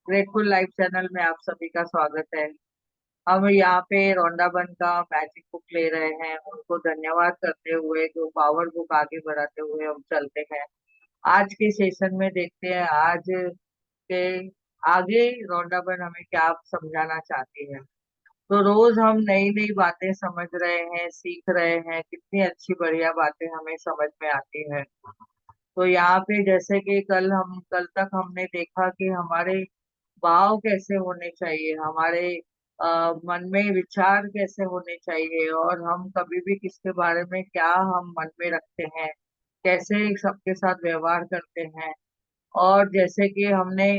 Grateful life channel में आप सभी का स्वागत है। हम यहाँ पे रौंडाबन का मैजिक बुक ले रहे हैं, उनको धन्यवाद करते हुए जो पावर बुक आगे बढ़ाते हुए हम चलते हैं। आज के सेशन में देखते हैं आज के आगे रौंडाबन हमें क्या समझाना चाहती है। तो रोज हम नई नई बातें समझ रहे हैं, सीख रहे हैं, कितनी अच्छी बढ़िया बातें हमें समझ में आती है। तो यहाँ पे जैसे कि कल तक हमने देखा कि हमारे भाव कैसे होने चाहिए, हमारे मन में विचार कैसे होने चाहिए, और हम कभी भी किसके बारे में क्या हम मन में रखते हैं, कैसे सबके साथ व्यवहार करते हैं। और जैसे कि हमने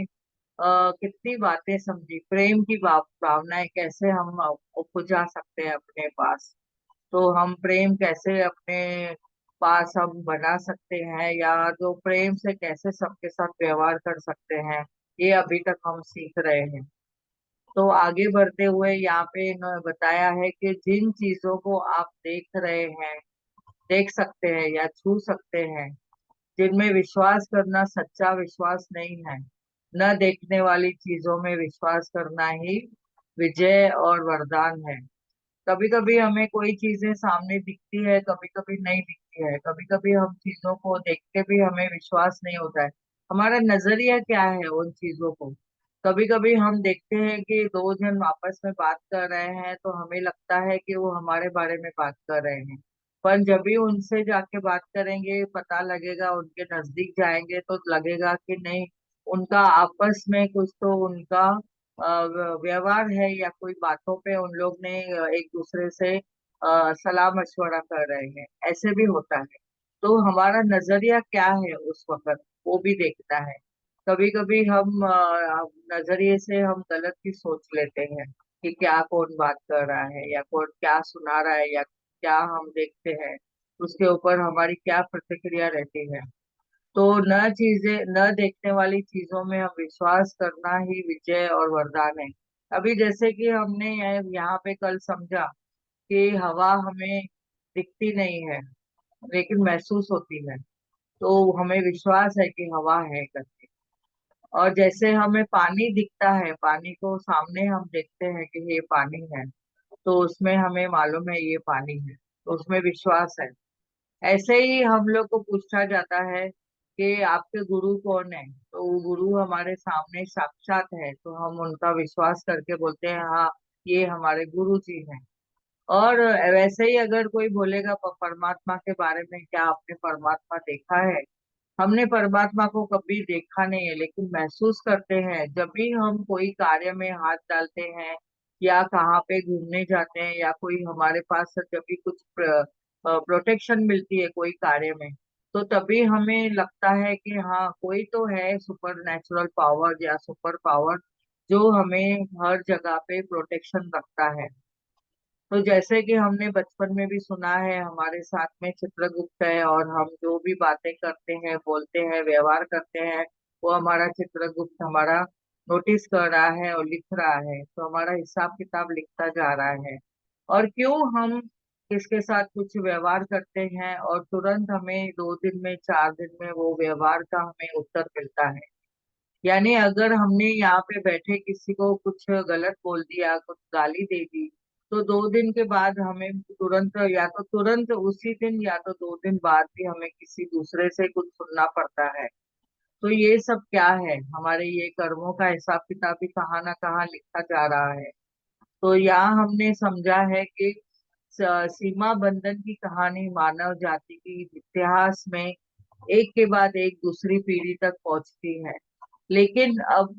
कितनी बातें समझी, प्रेम की भावनाएं कैसे हम उपजा सकते हैं अपने पास। तो हम प्रेम कैसे अपने पास हम बना सकते हैं, या जो प्रेम से कैसे सबके साथ व्यवहार कर सकते हैं, ये अभी तक हम सीख रहे हैं। तो आगे बढ़ते हुए यहाँ पे इन्होंने बताया है कि जिन चीजों को आप देख रहे हैं, देख सकते हैं या छू सकते हैं, जिनमें विश्वास करना सच्चा विश्वास नहीं है। न देखने वाली चीजों में विश्वास करना ही विजय और वरदान है। कभी कभी हमें कोई चीजें सामने दिखती है, कभी कभी नहीं दिखती है, कभी कभी हम चीजों को देख के भी हमें विश्वास नहीं होता है। हमारा नजरिया क्या है उन चीजों को। कभी कभी हम देखते हैं कि दो जन आपस में बात कर रहे हैं तो हमें लगता है कि वो हमारे बारे में बात कर रहे हैं। पर जब भी उनसे जाके बात करेंगे, पता लगेगा, उनके नजदीक जाएंगे तो लगेगा कि नहीं, उनका आपस में कुछ तो उनका व्यवहार है, या कोई बातों पे उन लोग ने एक दूसरे से सलाह मशवरा कर रहे हैं, ऐसे भी होता है। तो हमारा नजरिया क्या है उस वक्त, वो भी देखता है। कभी कभी हम नजरिए से हम गलत भी सोच लेते हैं कि क्या कौन बात कर रहा है, या कौन क्या सुना रहा है, या क्या हम देखते हैं, उसके ऊपर हमारी क्या प्रतिक्रिया रहती है। तो न देखने वाली चीजों में हम विश्वास करना ही विजय और वरदान है। अभी जैसे कि हमने यहाँ पे कल समझा कि हवा हमें दिखती नहीं है, लेकिन महसूस होती है। तो हमें विश्वास है कि हवा है करके। और जैसे हमें पानी दिखता है, पानी को सामने हम देखते हैं कि ये पानी है, तो उसमें हमें मालूम है ये पानी है, तो उसमें विश्वास है। ऐसे ही हम लोग को पूछा जाता है कि आपके गुरु कौन है, तो वो गुरु हमारे सामने साक्षात है, तो हम उनका विश्वास करके बोलते हैं हाँ, ये हमारे गुरु जी हैं। और वैसे ही अगर कोई बोलेगा परमात्मा के बारे में, क्या आपने परमात्मा देखा है? हमने परमात्मा को कभी देखा नहीं है, लेकिन महसूस करते हैं जब भी हम कोई कार्य में हाथ डालते हैं, या कहाँ पे घूमने जाते हैं, या कोई हमारे पास जब भी कुछ प्रोटेक्शन मिलती है कोई कार्य में, तो तभी हमें लगता है कि हाँ, कोई तो है सुपर नेचुरल पावर या सुपर पावर जो हमें हर जगह पे प्रोटेक्शन रखता है। तो जैसे कि हमने बचपन में भी सुना है, हमारे साथ में चित्रगुप्त है, और हम जो भी बातें करते हैं, बोलते हैं, व्यवहार करते हैं, वो हमारा चित्रगुप्त हमारा नोटिस कर रहा है और लिख रहा है, तो हमारा हिसाब किताब लिखता जा रहा है। और क्यों हम किसके साथ कुछ व्यवहार करते हैं और तुरंत हमें 2 दिन में, 4 दिन में वो व्यवहार का हमें उत्तर मिलता है। यानी अगर हमने यहाँ पे बैठे किसी को कुछ गलत बोल दिया, कुछ गाली दे दी, तो 2 दिन के बाद हमें तुरंत, या तो तुरंत उसी दिन, या तो 2 दिन बाद भी हमें किसी दूसरे से कुछ सुनना पड़ता है। तो ये सब क्या है, हमारे ये कर्मों का हिसाब किताब भी कहाँ ना कहाँ लिखा जा रहा है। तो यहाँ हमने समझा है कि सीमा बंधन की कहानी मानव जाति की इतिहास में एक के बाद एक दूसरी पीढ़ी तक पहुंचती है। लेकिन अब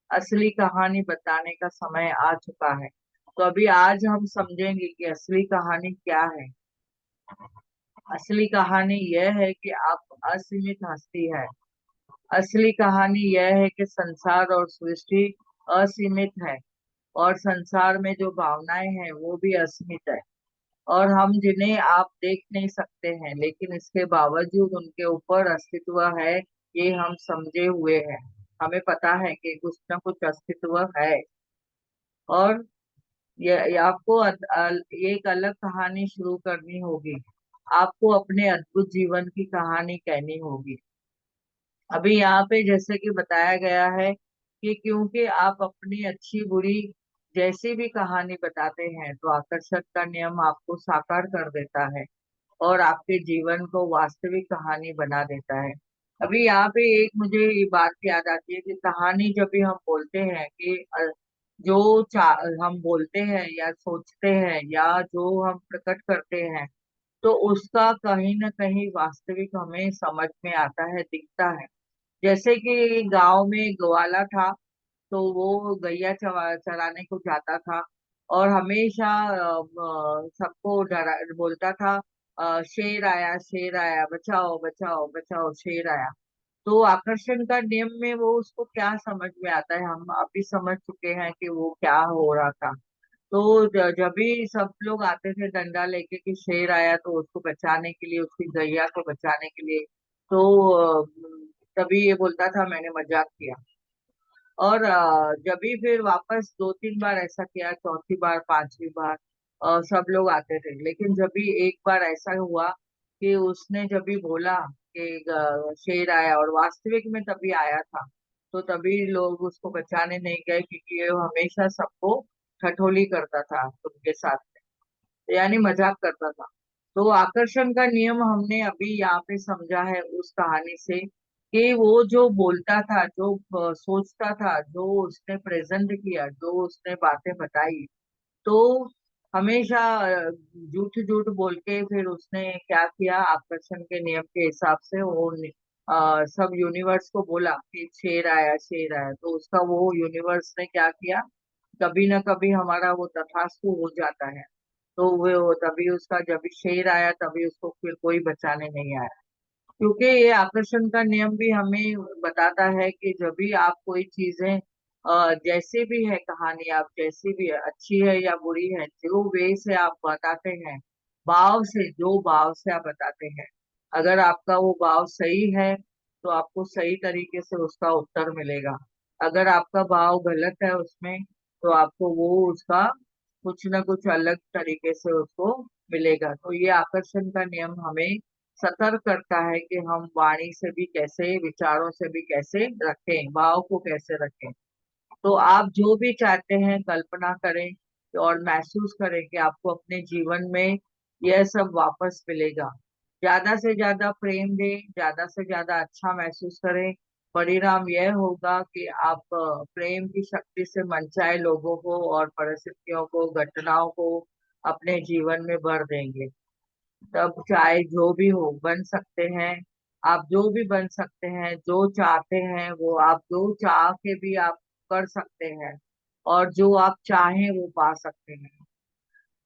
असली कहानी बताने का समय आ चुका है। तो अभी आज हम समझेंगे कि असली कहानी क्या है। असली कहानी यह है कि आप असीमित हस्ती है। असली कहानी यह है कि संसार और सृष्टि असीमित है, और संसार में जो भावनाएं हैं वो भी असीमित है। और हम जिन्हें आप देख नहीं सकते हैं, लेकिन इसके बावजूद उनके ऊपर अस्तित्व है, ये हम समझे हुए हैं। हमें पता है कि कुछ ना कुछ अस्तित्व है। और ये आपको एक अलग कहानी शुरू करनी होगी। आपको अपने अद्भुत जीवन की कहानी कहनी होगी। अभी यहाँ पे जैसे कि बताया गया है कि क्योंकि आप अपनी अच्छी बुरी जैसी भी कहानी बताते हैं तो आकर्षण का नियम आपको साकार कर देता है और आपके जीवन को वास्तविक कहानी बना देता है। अभी यहाँ पे एक मुझे ये बात याद आती है कि कहानी जब भी हम बोलते हैं कि जो हम बोलते हैं या सोचते हैं या जो हम प्रकट करते हैं तो उसका कहीं ना कहीं वास्तविक हमें समझ में आता है, दिखता है। जैसे कि गांव में ग्वाला था, तो वो गैया चराने को जाता था और हमेशा सबको डरा बोलता था, शेर आया, बचाओ बचाओ बचाओ, शेर आया। तो आकर्षण का नियम में वो उसको क्या समझ में आता है, हम अभी समझ चुके हैं कि वो क्या हो रहा था। तो जब भी सब लोग आते थे डंडा लेके कि शेर आया, तो उसको बचाने के लिए, उसकी गैया को बचाने के लिए, तो तभी ये बोलता था मैंने मजाक किया। और जब भी फिर वापस 2-3 बार ऐसा किया, चौथी बार, पांचवी बार सब लोग आते थे। लेकिन जब भी एक बार ऐसा हुआ कि उसने जब भी बोला कि शेर आया, और वास्तविक में तभी आया था, तो तभी लोग उसको बचाने नहीं गए क्योंकि ये हमेशा सबको ठठोली करता था उनके साथ में, यानी मजाक करता था। तो आकर्षण का नियम हमने अभी यहाँ पे समझा है उस कहानी से कि वो जो बोलता था, जो सोचता था, जो उसने प्रेजेंट किया, जो उसने बातें बताई, तो हमेशा झूठ झूठ बोल के फिर उसने क्या किया, आकर्षण के नियम के हिसाब से वो सब यूनिवर्स को बोला कि शेर आया, शेर आया, तो उसका वो यूनिवर्स ने क्या किया, कभी ना कभी हमारा वो तथास्तु हो जाता है। तो वो तभी उसका जब भी शेर आया तभी उसको फिर कोई बचाने नहीं आया। क्योंकि ये आकर्षण का नियम भी हमें बताता है कि जब भी आप कोई चीजें जैसे भी है कहानी, आप जैसी भी है, अच्छी है या बुरी है, जो वे से आप बताते हैं, भाव से, जो भाव से आप बताते हैं, अगर आपका वो भाव सही है तो आपको सही तरीके से उसका उत्तर मिलेगा। अगर आपका भाव गलत है उसमें, तो आपको वो उसका कुछ ना कुछ अलग तरीके से उसको मिलेगा। तो ये आकर्षण का नियम हमें सतर्क करता है कि हम वाणी से भी कैसे, विचारों से भी कैसे रखें, भाव को कैसे रखें। तो आप जो भी चाहते हैं कल्पना करें और महसूस करें कि आपको अपने जीवन में यह सब वापस मिलेगा। ज्यादा से ज्यादा प्रेम दें, ज्यादा से ज्यादा अच्छा महसूस करें। परिणाम यह होगा कि आप प्रेम की शक्ति से मनचाहे लोगों को और परिस्थितियों को, घटनाओं को अपने जीवन में भर देंगे। तब चाहे जो भी हो बन सकते हैं। आप जो भी बन सकते हैं, जो चाहते हैं वो आप जो चाह के भी आप कर सकते हैं, और जो आप चाहें वो पा सकते हैं।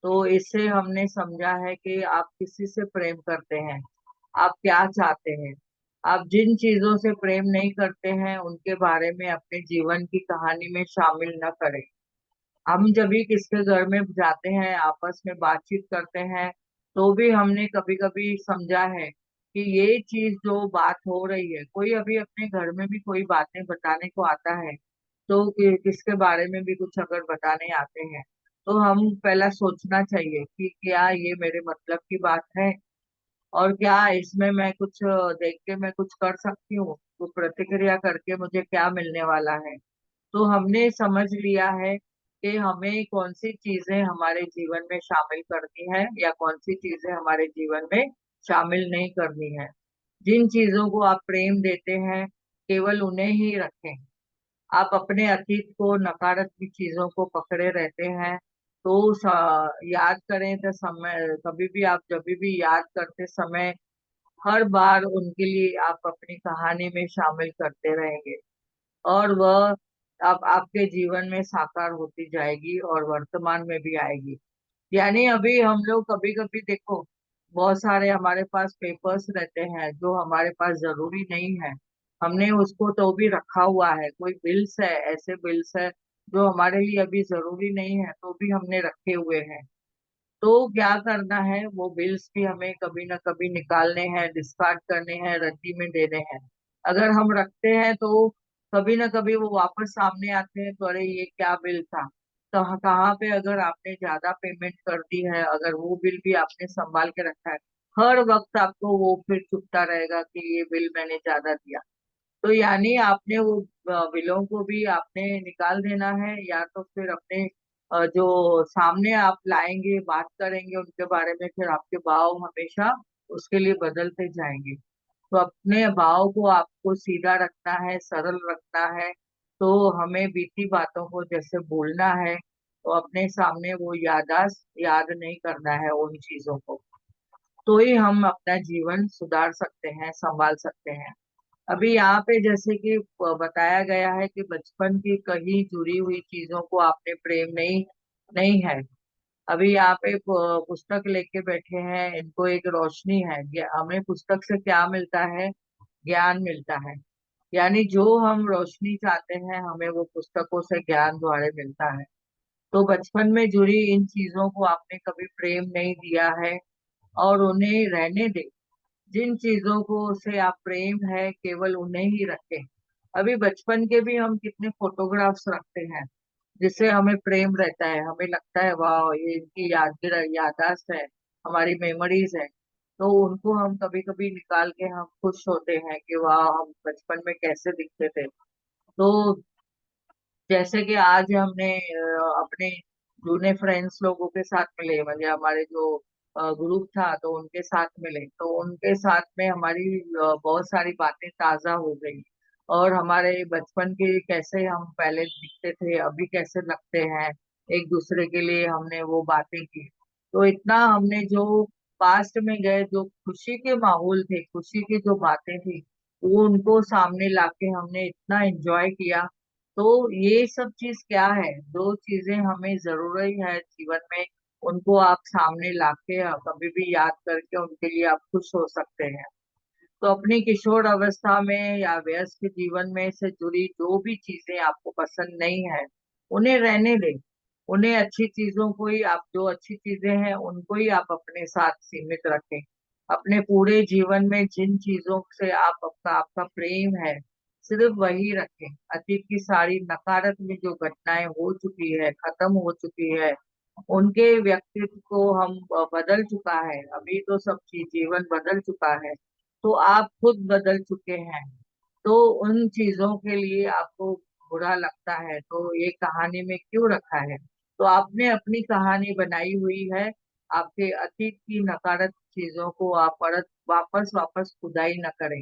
तो इससे हमने समझा है कि आप किसी से प्रेम करते हैं, आप क्या चाहते हैं। आप जिन चीजों से प्रेम नहीं करते हैं उनके बारे में अपने जीवन की कहानी में शामिल न करें। हम जब भी किसके घर में जाते हैं, आपस में बातचीत करते हैं, तो भी हमने कभी कभी समझा है कि ये चीज जो बात हो रही है, कोई अभी अपने घर में भी कोई बातें बताने को आता है, तो किसके बारे में भी कुछ अगर बताने आते हैं, तो हम पहला सोचना चाहिए कि क्या ये मेरे मतलब की बात है, और क्या इसमें मैं कुछ देख के मैं कुछ कर सकती हूँ, तो प्रतिक्रिया करके मुझे क्या मिलने वाला है। तो हमने समझ लिया है कि हमें कौन सी चीजें हमारे जीवन में शामिल करनी है या कौन सी चीजें हमारे जीवन में शामिल नहीं करनी है। जिन चीजों को आप प्रेम देते हैं, केवल उन्हें ही रखें। आप अपने अतीत को, नकारात्मक चीजों को पकड़े रहते हैं, तो याद करें तो समय कभी भी आप जब भी याद करते समय हर बार उनके लिए आप अपनी कहानी में शामिल करते रहेंगे, और वह अब आपके जीवन में साकार होती जाएगी और वर्तमान में भी आएगी। यानी अभी हम लोग कभी कभी देखो, बहुत सारे हमारे पास पेपर्स रहते हैं जो हमारे पास जरूरी नहीं है, हमने उसको तो भी रखा हुआ है। कोई बिल्स है, ऐसे बिल्स है जो हमारे लिए अभी जरूरी नहीं है, तो भी हमने रखे हुए हैं। तो क्या करना है, वो बिल्स भी हमें कभी ना कभी निकालने हैं, डिस्कार्ड करने हैं, रद्दी में देने हैं। अगर हम रखते हैं तो कभी ना कभी वो वापस सामने आते हैं, तो अरे ये क्या बिल था। तो कहाँ पे अगर आपने ज्यादा पेमेंट कर दी है, अगर वो बिल भी आपने संभाल के रखा है, हर वक्त आपको वो फिर चुभता रहेगा कि ये बिल मैंने ज्यादा दिया। तो यानी आपने वो बिलों को भी आपने निकाल देना है, या तो फिर अपने जो सामने आप लाएंगे, बात करेंगे उनके बारे में, फिर आपके भाव हमेशा उसके लिए बदलते जाएंगे। तो अपने भाव को आपको सीधा रखना है, सरल रखना है। तो हमें बीती बातों को जैसे बोलना है, तो अपने सामने वो यादाश्त याद नहीं करना है उन चीजों को। तो ही हम अपना जीवन सुधार सकते हैं, संभाल सकते हैं। अभी यहाँ पे जैसे कि बताया गया है कि बचपन की कहीं जुड़ी हुई चीजों को आपने प्रेम नहीं नहीं है। अभी यहाँ पे पुस्तक लेके बैठे हैं, इनको एक रोशनी है। हमें पुस्तक से क्या मिलता है? ज्ञान मिलता है। यानी जो हम रोशनी चाहते हैं, हमें वो पुस्तकों से ज्ञान द्वारा मिलता है। तो बचपन में जुड़ी इन चीजों को आपने कभी प्रेम नहीं दिया है, और उन्हें रहने दे। जिन चीजों को से आप प्रेम है, केवल उन्हें ही रखें। अभी बचपन के भी हम कितने फोटोग्राफ्स रखते हैं, जिससे हमें प्रेम रहता है, हमें लगता है वाह, ये इनकी यादाश्त है, हमारी मेमोरीज है। तो उनको हम कभी कभी निकाल के हम खुश होते हैं कि वाह, हम बचपन में कैसे दिखते थे। तो जैसे कि आज हमने अपने जूने फ्रेंड्स लोगों के साथ मिले, मतलब हमारे जो ग्रुप था, तो उनके साथ मिले, तो उनके साथ में हमारी बहुत सारी बातें ताजा हो गई। और हमारे बचपन के कैसे हम पहले दिखते थे, अभी कैसे लगते हैं, एक दूसरे के लिए हमने वो बातें की। तो इतना हमने जो पास्ट में गए, जो खुशी के माहौल थे, खुशी की जो बातें थी, वो उनको सामने लाके हमने इतना एंजॉय किया। तो ये सब चीज क्या है, जो चीजें हमें जरूरी है जीवन में, उनको आप सामने लाके कभी भी याद करके उनके लिए आप खुश हो सकते हैं। तो अपनी किशोर अवस्था में या वयस्क जीवन में से जुड़ी जो भी चीजें आपको पसंद नहीं है, उन्हें रहने दें। उन्हें अच्छी चीजों को ही आप, जो अच्छी चीजें हैं उनको ही आप अपने साथ सीमित रखें। अपने पूरे जीवन में जिन चीजों से आप आपका आपका प्रेम है, सिर्फ वही रखें। अतीत की सारी नकारात्मक जो घटनाएं हो चुकी है, खत्म हो चुकी है, उनके व्यक्तित्व को हम बदल चुका है, अभी तो सब चीज जीवन बदल चुका है। तो आप खुद बदल चुके हैं। तो उन चीजों के लिए आपको बुरा लगता है, तो ये कहानी में क्यों रखा है? तो आपने अपनी कहानी बनाई हुई है। आपके अतीत की नकारात्मक चीजों को आप परत वापस वापस खुदाई न करें।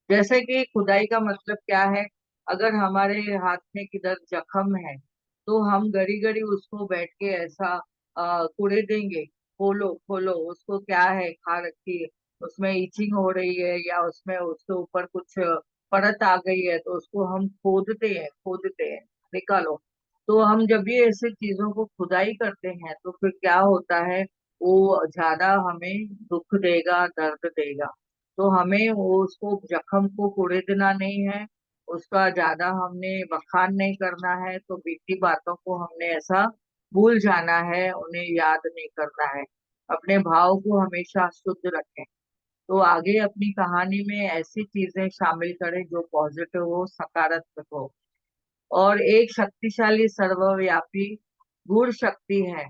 जैसे कि खुदाई का मतलब क्या है? अगर हमारे हाथ में किधर जख्म है, तो हम गड़ी गड़ी उसको बैठ के ऐसा कूड़े देंगे, खोलो खोलो उसको, क्या है खा रखी है, उसमें इचिंग हो रही है, या उसमें उसके ऊपर कुछ परत आ गई है, तो उसको हम खोदते हैं, निकालो। तो हम जब भी ऐसे चीजों को खुदाई करते हैं, तो फिर क्या होता है? वो ज्यादा हमें दुख देगा, दर्द देगा। तो हमें वो उसको जख्म को कुरेदना नहीं है, उसका ज्यादा हमने बखान नहीं करना है। तो बीती बातों को हमने ऐसा भूल जाना है, उन्हें याद नहीं करना है। अपने भाव को हमेशा शुद्ध रखें। तो आगे अपनी कहानी में ऐसी चीजें शामिल करें जो पॉजिटिव हो, सकारात्मक हो। और एक शक्तिशाली सर्वव्यापी गूढ़ शक्ति है।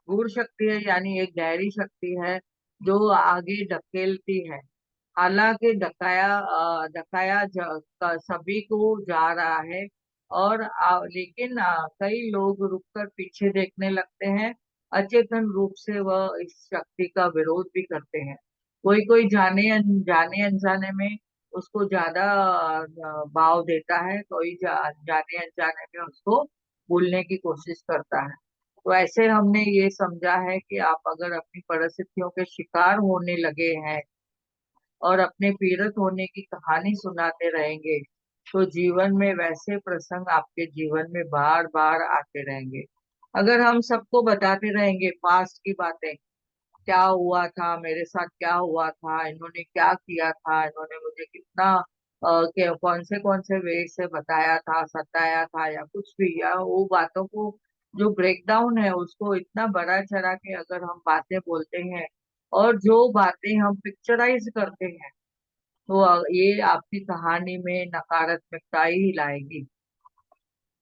गूढ़ शक्ति है यानी एक गहरी शक्ति है, जो आगे धकेलती है। हालांकि धकाया सभी को जा रहा है। और लेकिन कई लोग रुककर पीछे देखने लगते हैं। अचेतन रूप से वह इस शक्ति का विरोध भी करते हैं। कोई कोई जाने अनजाने में उसको ज्यादा भाव देता है, कोई जाने अनजाने में उसको भूलने की कोशिश करता है। तो ऐसे हमने ये समझा है कि आप अगर अपनी परिस्थितियों के शिकार होने लगे हैं और अपने पीड़ित होने की कहानी सुनाते रहेंगे, तो जीवन में वैसे प्रसंग आपके जीवन में बार बार आते रहेंगे। अगर हम सबको बताते रहेंगे पास्ट की बातें, क्या हुआ था मेरे साथ, क्या हुआ था, इन्होंने क्या किया था, इन्होंने मुझे कितना कौन से वे से बताया था, सताया था, या कुछ भी, या वो बातों को जो ब्रेक डाउन है उसको इतना बड़ा चढ़ा के अगर हम बातें बोलते हैं, और जो बातें हम पिक्चराइज करते हैं, तो ये आपकी कहानी में नकारात्मकता ही लाएगी।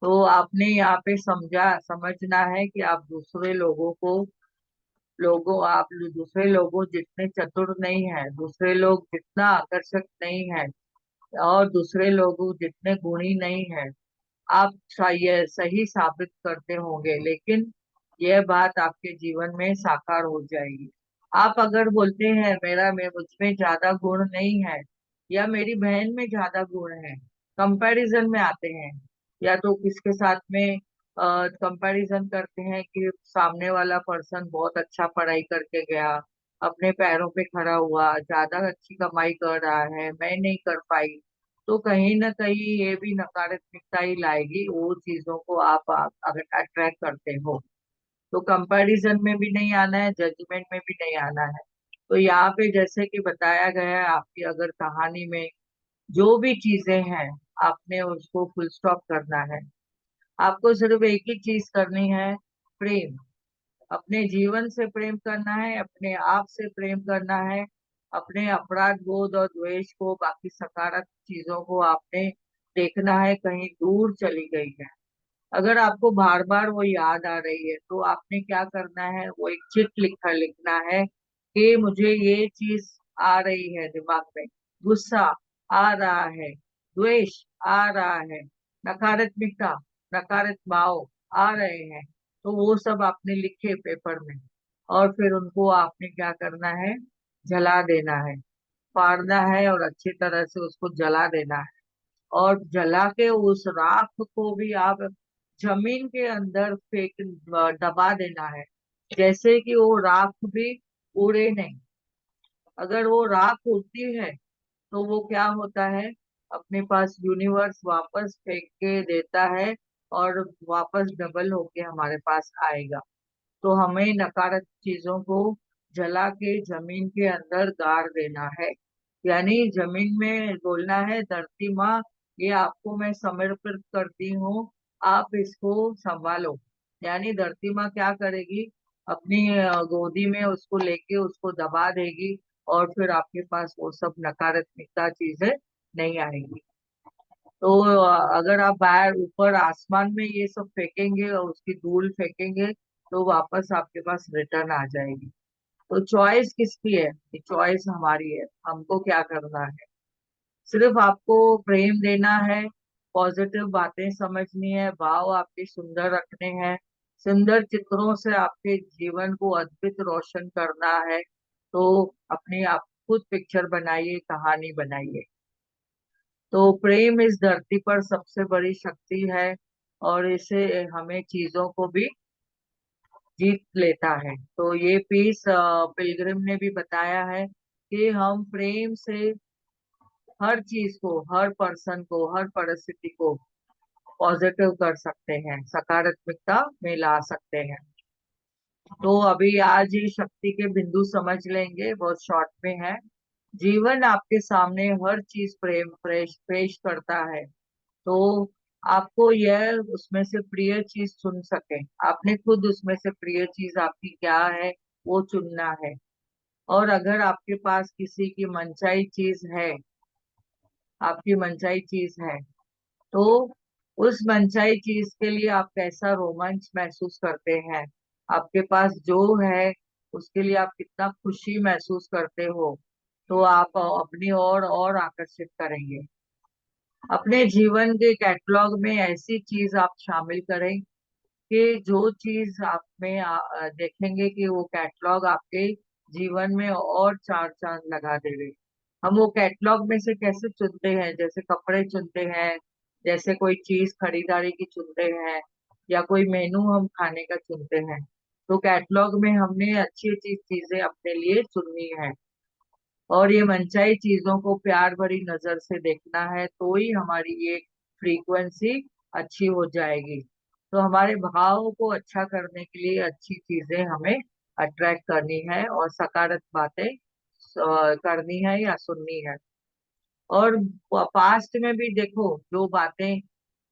तो आपने यहाँ पे समझना है कि आप दूसरे लोगों जितने चतुर नहीं है, दूसरे लोग जितना आकर्षक नहीं है, और दूसरे लोग जितने गुणी नहीं है, आप ये सही साबित करते होंगे, लेकिन यह बात आपके जीवन में साकार हो जाएगी। आप अगर बोलते हैं मेरा में मुझ में ज्यादा गुण नहीं है, या मेरी बहन में ज्यादा गुण है, कंपैरिजन में आते हैं, या तो किसके साथ में कंपैरिजन करते हैं कि सामने वाला पर्सन बहुत अच्छा पढ़ाई करके गया, अपने पैरों पे खड़ा हुआ, ज्यादा अच्छी कमाई कर रहा है, मैं नहीं कर पाई, तो कहीं ना कहीं ये भी नकारात्मकता ही लाएगी वो चीजों को आप अगर अट्रैक्ट करते हो। तो कंपैरिजन में भी नहीं आना है, जजमेंट में भी नहीं आना है। तो यहाँ पे जैसे कि बताया गया है आपकी अगर कहानी में, जो भी चीजें हैं आपने उसको फुल स्टॉप करना है। आपको सिर्फ एक ही चीज करनी है, प्रेम। अपने जीवन से प्रेम करना है, अपने आप से प्रेम करना है, अपने अपराध बोध और द्वेष को, बाकी सकारात्मक चीजों को आपने देखना है कहीं दूर चली गई है। अगर आपको बार बार वो याद आ रही है तो आपने क्या करना है, वो एक चिट लिखना है कि मुझे ये चीज आ रही है दिमाग में, गुस्सा आ रहा है, द्वेष आ रहा है, नकारात्मकता, नकारात्मक भाव आ रहे हैं, तो वो सब आपने लिखे पेपर में, और फिर उनको आपने क्या करना है, जला देना है, फाड़ना है और अच्छी तरह से उसको जला देना है। और जला के उस राख को भी आप जमीन के अंदर फेंक, दबा देना है, जैसे कि वो राख भी उड़े नहीं। अगर वो राख उड़ती है तो वो क्या होता है, अपने पास यूनिवर्स वापस फेंक के देता है, और वापस डबल होके हमारे पास आएगा। तो हमें नकारात्मक चीजों को जला के जमीन के अंदर गाड़ देना है। यानी जमीन में बोलना है, धरती माँ, ये आपको मैं समर्पित करती हूँ, आप इसको संभालो। यानी धरती माँ क्या करेगी, अपनी गोदी में उसको लेके उसको दबा देगी, और फिर आपके पास वो सब नकारात्मकता चीजें नहीं आएगी। तो अगर आप बाहर ऊपर आसमान में ये सब फेंकेंगे और उसकी धूल फेंकेंगे, तो वापस आपके पास रिटर्न आ जाएगी। तो चॉइस किसकी है, चॉइस हमारी है, हमको क्या करना है। सिर्फ आपको प्रेम देना है, पॉजिटिव बातें समझनी है, भाव आपके सुंदर रखने हैं, सुंदर चित्रों से आपके जीवन को अद्भुत रोशन करना है। तो अपनी आप खुद पिक्चर बनाइए, कहानी बनाइए। तो प्रेम इस धरती पर सबसे बड़ी शक्ति है, और इसे हमें चीजों को भी जीत लेता है। तो ये पीस पिलग्रिम ने भी बताया है कि हम प्रेम से हर चीज को, हर पर्सन को, हर परिस्थिति को पॉजिटिव कर सकते हैं, सकारात्मकता में ला सकते हैं। तो अभी आज ये शक्ति के बिंदु समझ लेंगे, बहुत शॉर्ट में है। जीवन आपके सामने हर चीज प्रेम पेश पेश करता है। तो आपको यह उसमें से प्रिय चीज चुन सके, आपने खुद उसमें से प्रिय चीज आपकी क्या है वो चुनना है। और अगर आपके पास किसी की मनचाही चीज है, आपकी मनचाही चीज है, तो उस मनचाही चीज के लिए आप कैसा रोमांच महसूस करते हैं, आपके पास जो है उसके लिए आप कितना खुशी महसूस करते हो, तो आप अपनी और आकर्षित करेंगे। अपने जीवन के कैटलॉग में ऐसी चीज आप शामिल करें कि जो चीज आप में देखेंगे कि वो कैटलॉग आपके जीवन में और चार चांद लगा देवे। हम वो कैटलॉग में से कैसे चुनते हैं, जैसे कपड़े चुनते हैं, जैसे कोई चीज खरीदारी की चुनते हैं, या कोई मेनू हम खाने का चुनते हैं, तो कैटलॉग में हमने अच्छी अच्छी चीजें अपने लिए चुननी है, और ये मनचाही चीजों को प्यार भरी नजर से देखना है, तो ही हमारी ये फ्रीक्वेंसी अच्छी हो जाएगी। तो हमारे भाव को अच्छा करने के लिए अच्छी चीजें हमें अट्रैक्ट करनी है, और सकारात्मक बातें करनी है या सुननी है। और पास्ट में भी देखो, जो बातें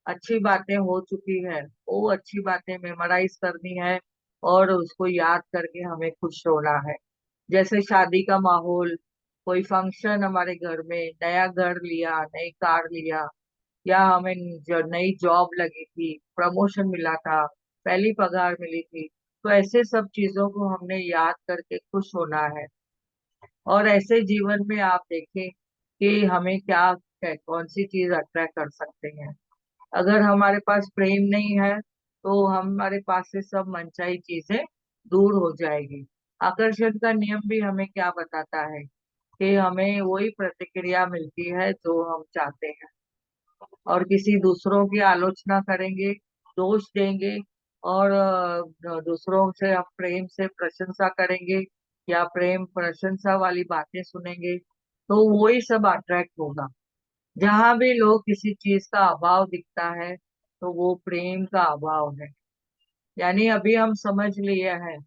अच्छी बातें हो चुकी है, वो अच्छी बातें मेमोराइज करनी है, और उसको याद करके हमें खुश होना है। जैसे शादी का माहौल, कोई फंक्शन हमारे घर में, नया घर लिया, नई कार लिया, या हमें जो नई जॉब लगी थी, प्रमोशन मिला था, पहली पगार मिली थी, तो ऐसे सब चीजों को हमने याद करके खुश होना है। और ऐसे जीवन में आप देखें कि हमें क्या अट्रैक्ट है, कौन सी चीज अट्रैक्ट कर सकते हैं। अगर हमारे पास प्रेम नहीं है तो हमारे पास से सब मनचाही चीजें दूर हो जाएगी। आकर्षण का नियम भी हमें क्या बताता है कि हमें वही प्रतिक्रिया मिलती है जो हम चाहते हैं। और किसी दूसरों की आलोचना करेंगे, दोष देंगे, और दूसरों से हम प्रेम से प्रशंसा करेंगे या प्रेम प्रशंसा वाली बातें सुनेंगे, तो वही सब अट्रैक्ट होगा। जहां भी लोग किसी चीज का अभाव दिखता है तो वो प्रेम का अभाव है। यानी अभी हम समझ लिए हैं,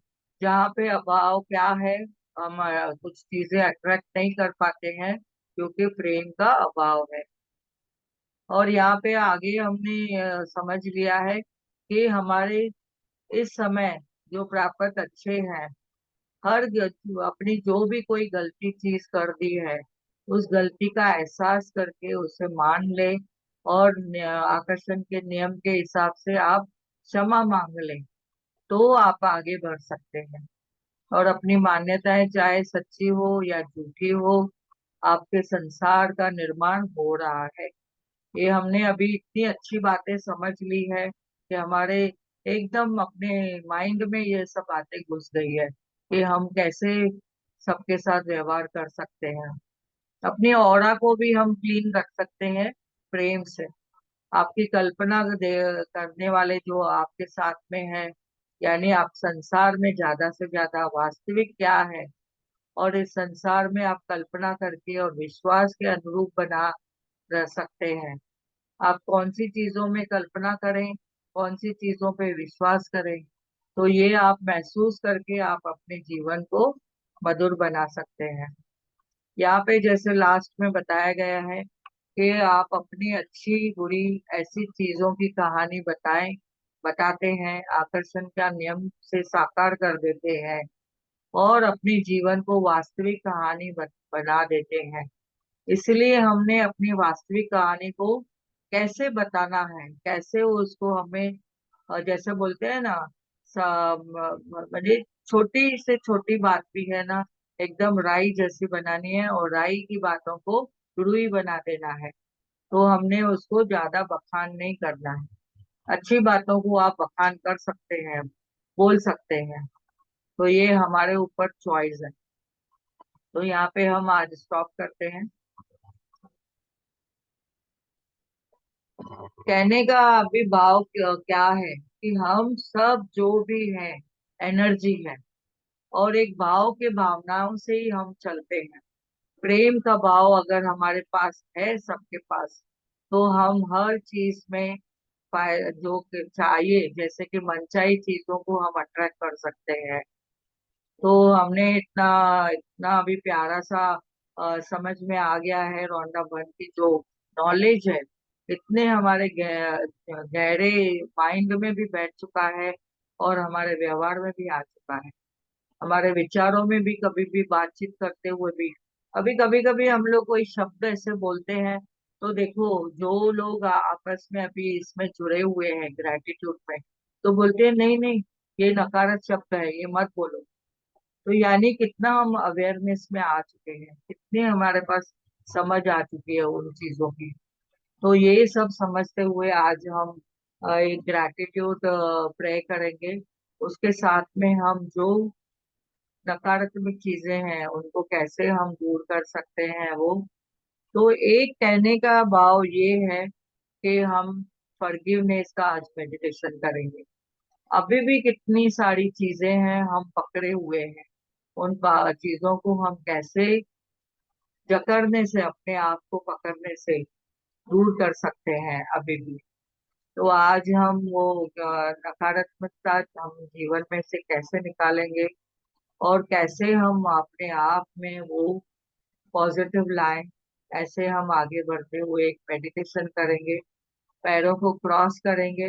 जहाँ पे अभाव क्या है, हम कुछ चीजें अट्रैक्ट नहीं कर पाते हैं क्योंकि प्रेम का अभाव है। और यहाँ पे आगे हमने समझ लिया है कि हमारे इस समय जो प्राप्त अच्छे हैं, अपनी जो भी कोई गलती चीज कर दी है, उस गलती का एहसास करके उसे मान ले, और आकर्षण के नियम के हिसाब से आप क्षमा मांग लें, तो आप आगे बढ़ सकते हैं। और अपनी मान्यताएं चाहे सच्ची हो या झूठी हो, आपके संसार का निर्माण हो रहा है। ये हमने अभी इतनी अच्छी बातें समझ ली है कि हमारे एकदम अपने माइंड में ये सब बातें घुस गई है कि हम कैसे सबके साथ व्यवहार कर सकते हैं। अपनी ऑरा को भी हम क्लीन रख सकते हैं प्रेम से। आपकी कल्पना करने वाले जो आपके साथ में है, यानी आप संसार में ज्यादा से ज्यादा वास्तविक क्या है, और इस संसार में आप कल्पना करके और विश्वास के अनुरूप बना रह सकते हैं। आप कौन सी चीजों में कल्पना करें, कौन सी चीजों पे विश्वास करें, तो ये आप महसूस करके आप अपने जीवन को मधुर बना सकते हैं। यहाँ पे जैसे लास्ट में बताया गया है कि आप अपनी अच्छी बुरी ऐसी चीजों की कहानी बताते हैं, आकर्षण का नियम से साकार कर देते हैं, और अपने जीवन को वास्तविक कहानी बना देते हैं। इसलिए हमने अपनी वास्तविक कहानी को कैसे बताना है, कैसे उसको हमें जैसे बोलते हैं ना, मतलब छोटी से छोटी बात भी है ना, एकदम राई जैसी बनानी है, और राई की बातों को रुई बना देना है। तो हमने उसको ज्यादा बखान नहीं करना है। अच्छी बातों को आप बखान कर सकते हैं, बोल सकते हैं। तो ये हमारे ऊपर चॉइस है। तो यहाँ पे हम आज स्टॉप करते हैं। कहने का अभी भाव क्या है कि हम सब जो भी हैं एनर्जी है, और एक भाव के भावनाओं से ही हम चलते हैं। प्रेम का भाव अगर हमारे पास है, सबके पास, तो हम हर चीज में जो चाहिए, जैसे कि मनचाही चीजों को हम अट्रैक्ट कर सकते हैं। तो हमने इतना इतना अभी प्यारा सा समझ में आ गया है रोंडा वन की जो नॉलेज है, इतने हमारे गहरे माइंड में भी बैठ चुका है, और हमारे व्यवहार में भी आ चुका है, हमारे विचारों में भी। कभी भी बातचीत करते हुए भी अभी कभी कभी हम लोग कोई शब्द ऐसे बोलते हैं, तो देखो, जो लोग आपस में अभी इसमें जुड़े हुए हैं ग्रेटिट्यूड में, तो बोलते हैं नहीं नहीं, ये नकारात्मक शब्द है, ये मत बोलो। तो यानी कितना हम अवेयरनेस में आ चुके हैं, कितने हमारे पास समझ आ चुकी है उन चीजों की। तो ये सब समझते हुए आज हम एक ग्रैटिट्यूड प्रे करेंगे। उसके साथ में हम जो नकारात्मक चीजें हैं उनको कैसे हम दूर कर सकते हैं वो। तो एक कहने का भाव ये है कि हम फॉरगिवनेस का आज मेडिटेशन करेंगे। अभी भी कितनी सारी चीजें हैं हम पकड़े हुए हैं, उन चीजों को हम कैसे जकड़ने से, अपने आप को पकड़ने से दूर कर सकते हैं अभी भी। तो आज हम वो नकारात्मकता हम जीवन में से कैसे निकालेंगे, और कैसे हम अपने आप में वो पॉजिटिव लाएं, ऐसे हम आगे बढ़ते हुए एक मेडिटेशन करेंगे। पैरों को क्रॉस करेंगे,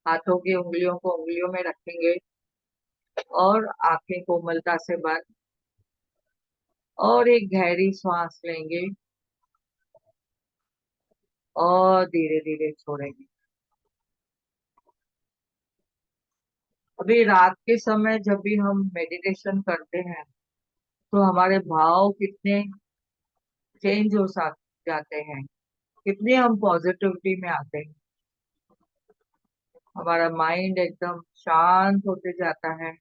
हाथों की उंगलियों को उंगलियों में रखेंगे, और आंखें कोमलता से बंद, और एक गहरी सांस लेंगे, और धीरे धीरे छोड़ेंगे। अभी रात के समय जब भी हम मेडिटेशन करते हैं, तो हमारे भाव कितने चेंज हो जाते हैं, कितने हम पॉजिटिविटी में आते हैं। हमारा माइंड एकदम शांत होते जाता है,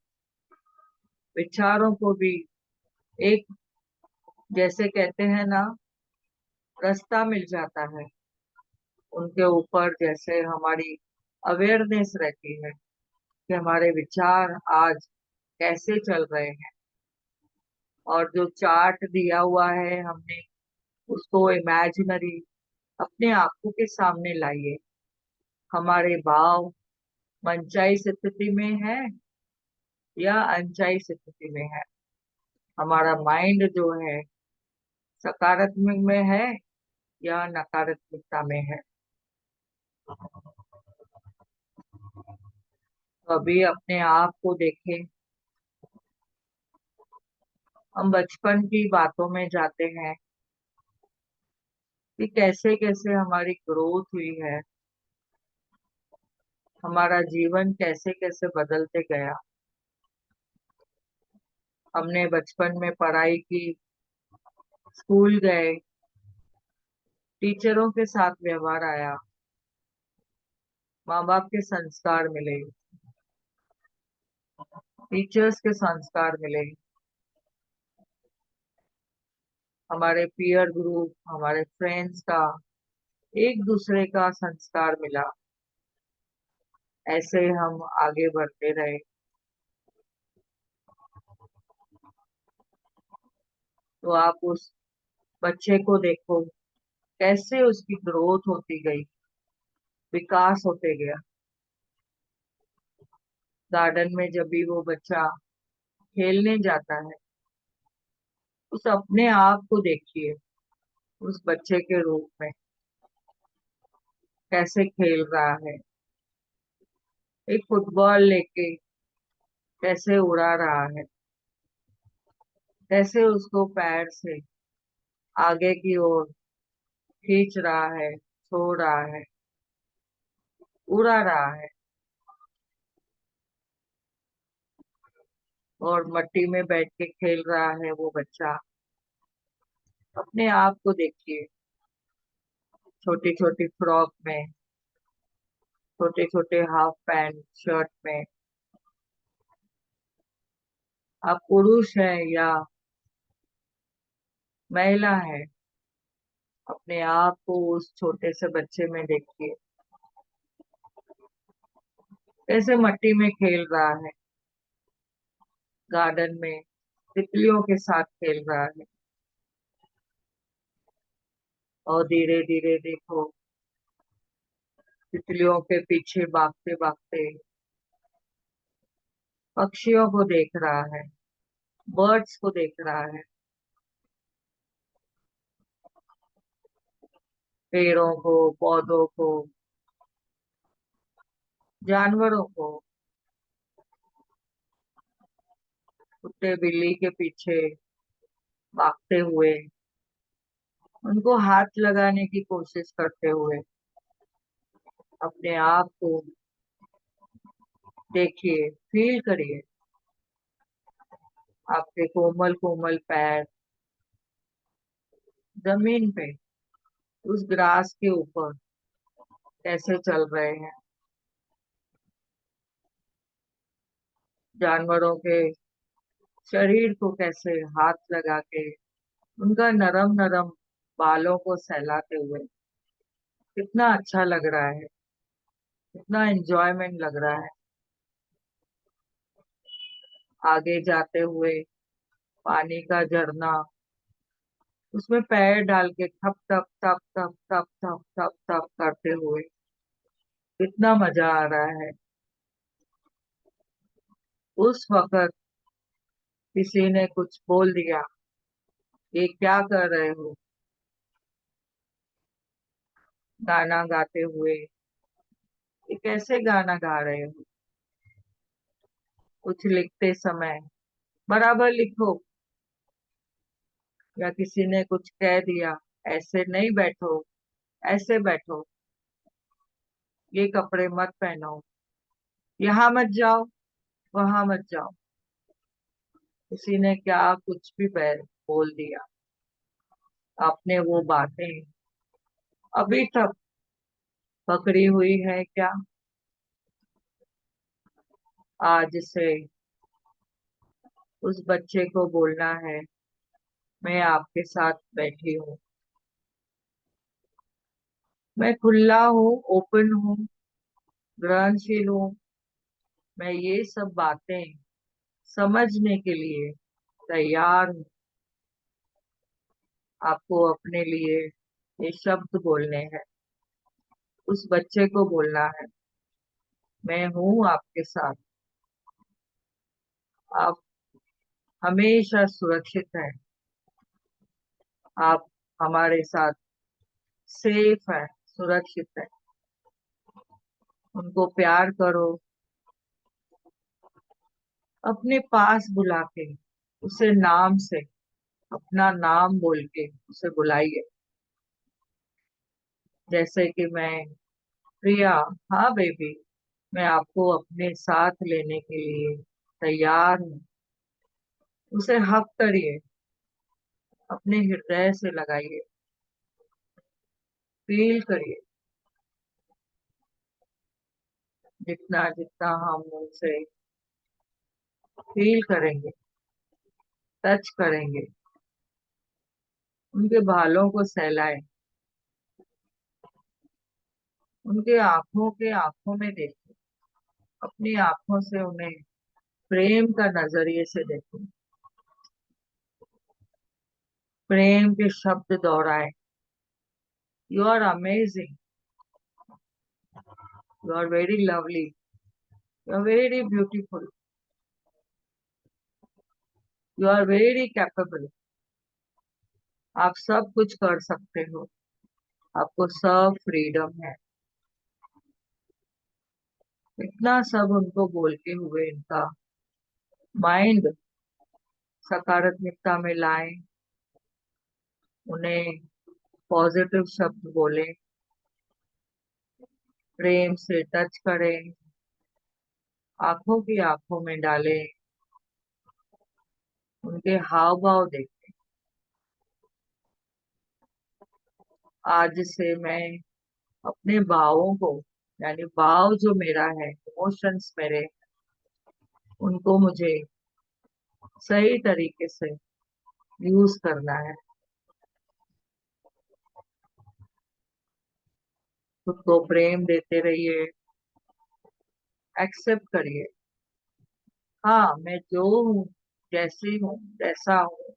विचारों को भी एक, जैसे कहते हैं ना, रास्ता मिल जाता है। उनके ऊपर जैसे हमारी अवेयरनेस रहती है कि हमारे विचार आज कैसे चल रहे हैं। और जो चार्ट दिया हुआ है हमने, उसको इमेजिनरी अपने आंखों के सामने लाइए। हमारे भाव मनचाही स्थिति में है या अनचाही स्थिति में है। हमारा माइंड जो है सकारात्मक में है या नकारात्मकता में है। तो अभी अपने आप को देखें। हम बचपन की बातों में जाते हैं कि कैसे कैसे हमारी ग्रोथ हुई है, हमारा जीवन कैसे कैसे बदलते गया। हमने बचपन में पढ़ाई की, स्कूल गए, टीचरों के साथ व्यवहार आया, माँ बाप के संस्कार मिले, टीचर्स के संस्कार मिले, हमारे पीयर ग्रुप, हमारे फ्रेंड्स का, एक दूसरे का संस्कार मिला। ऐसे हम आगे बढ़ते रहे। तो आप उस बच्चे को देखो, कैसे उसकी ग्रोथ होती गई, विकास होते गया। गार्डन में जब भी वो बच्चा खेलने जाता है, उस अपने आप को देखिए, उस बच्चे के रूप में कैसे खेल रहा है, एक फुटबॉल लेके कैसे उड़ा रहा है, कैसे उसको पैर से आगे की ओर खींच रहा है, छोड़ रहा है, उड़ा रहा है। और मट्टी में बैठ के खेल रहा है वो बच्चा। अपने आप को देखिए, छोटी छोटी फ्रॉक में, छोटे छोटे हाफ पैंट शर्ट में। आप पुरुष है या महिला है, अपने आप को उस छोटे से बच्चे में देखिए, कैसे मट्टी में खेल रहा है, गार्डन में तितलियों के साथ खेल रहा है। और धीरे धीरे देखो, तितलियों के पीछे भागते भागते पक्षियों को देख रहा है, बर्ड्स को देख रहा है, पेड़ों को, पौधों को, जानवरों को, कुत्ते बिल्ली के पीछे भागते हुए, उनको हाथ लगाने की कोशिश करते हुए। अपने आप को देखिए, फील करिए, आपके कोमल कोमल पैर जमीन पे उस ग्रास के ऊपर कैसे चल रहे हैं। जानवरों के शरीर को कैसे हाथ लगा के, उनका नरम नरम बालों को सहलाते हुए, कितना अच्छा लग रहा है, कितना एंजॉयमेंट लग रहा है। आगे जाते हुए पानी का झरना, उसमें पैर डाल के थप थप थप थप थप थप थप थप करते हुए कितना मजा आ रहा है। उस वक्त किसी ने कुछ बोल दिया, ये क्या कर रहे हो, गाना गाते हुए, ये कैसे गाना गा रहे हो। कुछ लिखते समय बराबर लिखो, या किसी ने कुछ कह दिया, ऐसे नहीं बैठो, ऐसे बैठो, ये कपड़े मत पहनो, यहाँ मत जाओ, वहां मत जाओ। किसी ने क्या कुछ भी बोल दिया, आपने वो बातें अभी तक पकड़ी हुई है क्या? आज से उस बच्चे को बोलना है, मैं आपके साथ बैठी हूँ। मैं खुला हूँ, ओपन हूँ, ग्रहणशील हूँ। मैं ये सब बातें समझने के लिए तैयार हूँ। आपको अपने लिए ये शब्द बोलने हैं। उस बच्चे को बोलना है, मैं हूँ आपके साथ। आप हमेशा सुरक्षित हैं। आप हमारे साथ सेफ है, सुरक्षित है। उनको प्यार करो, अपने पास बुला के, उसे नाम से, अपना नाम बोल के उसे बुलाइए। जैसे कि मैं प्रिया, हाँ बेबी, मैं आपको अपने साथ लेने के लिए तैयार हूँ। उसे हक करिए, अपने हृदय से लगाइए, फील करिए। जितना जितना हम उनसे फील करेंगे, टच करेंगे, उनके बालों को सहलाए, उनके आंखों के आंखों में देखें, अपनी आंखों से उन्हें प्रेम का नजरिए से देखें, प्रेम के शब्द दोहराए। You are amazing, you are very lovely, you are very beautiful, you are very capable. आप सब कुछ कर सकते हो, आपको सब फ्रीडम है। इतना सब उनको बोलते हुए इनका माइंड सकारात्मकता में लाएं, उन्हें पॉजिटिव शब्द बोलें, प्रेम से टच करें, आंखों की आंखों में डालें, उनके हाव भाव देखें। आज से मैं अपने भावों को, यानी भाव जो मेरा है, इमोशंस मेरे, उनको मुझे सही तरीके से यूज करना है। खुद को प्रेम देते रहिए, एक्सेप्ट करिए। हाँ, मैं जो हूँ, जैसी हूँ, जैसा हूँ,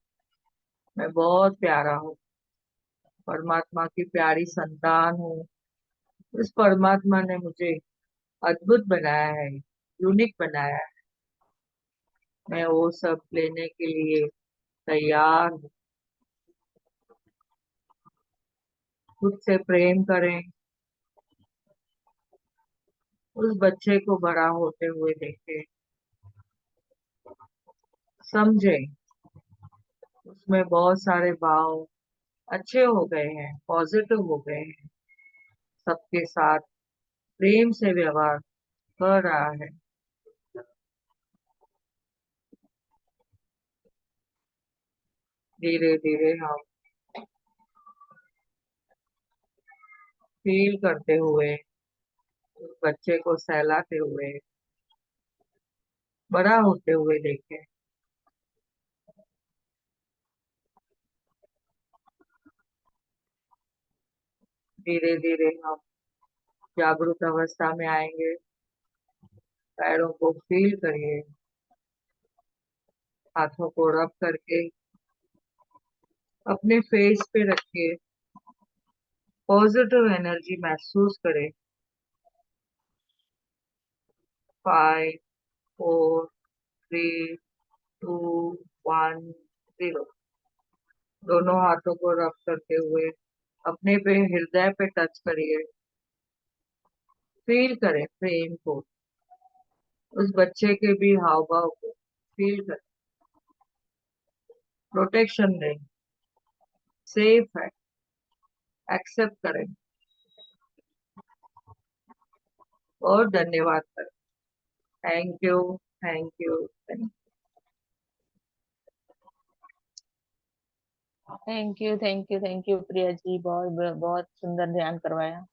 मैं बहुत प्यारा हूँ, परमात्मा की प्यारी संतान हूँ। उस परमात्मा ने मुझे अद्भुत बनाया है, यूनिक बनाया है। मैं वो सब लेने के लिए तैयार हूँ। खुद से प्रेम करें, उस बच्चे को बड़ा होते हुए देखें, समझें। उसमें बहुत सारे भाव अच्छे हो गए हैं, पॉजिटिव हो गए हैं, सबके साथ प्रेम से व्यवहार कर रहा है। धीरे धीरे हम फील करते हुए, उस बच्चे को सहलाते हुए, बड़ा होते हुए देखें। धीरे धीरे हम जागरूक अवस्था में आएंगे। पैरों को फील करिए, हाथों को रब करके अपने फेस पे रखिए, पॉजिटिव एनर्जी महसूस करें। 5 4 3 2 1 0। दोनों हाथों को रब करते हुए अपने पे हृदय पे टच करिए, फील करें प्रेम को, उस बच्चे के भी हाव भाव को फील करें। प्रोटेक्शन दें, सेफ है, एक्सेप्ट करें और धन्यवाद करें। Thank you, thank you, thank thank you, thank you, thank you Priya ji, बहुत बहुत सुंदर ध्यान करवाया,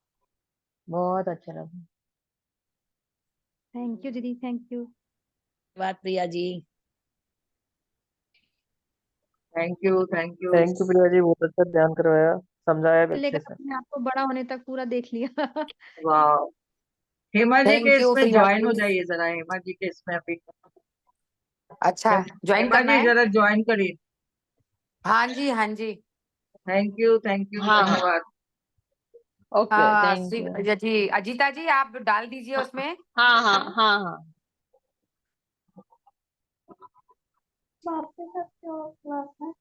बहुत अच्छा लगा। थैंक यू दीदी, थैंक यू। बात Priya ji. Thank you, thank you. Thank you Priya ji, बहुत अच्छा ध्यान करवाया, समझाया भी अच्छे लेकर से। अपने आप को बड़ा होने तक पूरा देख लिया। वाह, हेमा जी के थैंक यू इसमें प्रिया ज्वाइन हो जी। जाइए जरा, हेमा जी के इसमें अभी। अच्छा, ज्वाइन हेमा करना जी है। जरा ज्वाइन करिए। हाँ जी, हाँ जी। थैंक यू, थैंक यू, हाँ हाँ, धन्यवाद। Okay, thank you. जी अजीता जी, आप डाल दीजिए उसमें। हाँ हाँ हाँ हाँ। बात कर सकते हो क्लास में।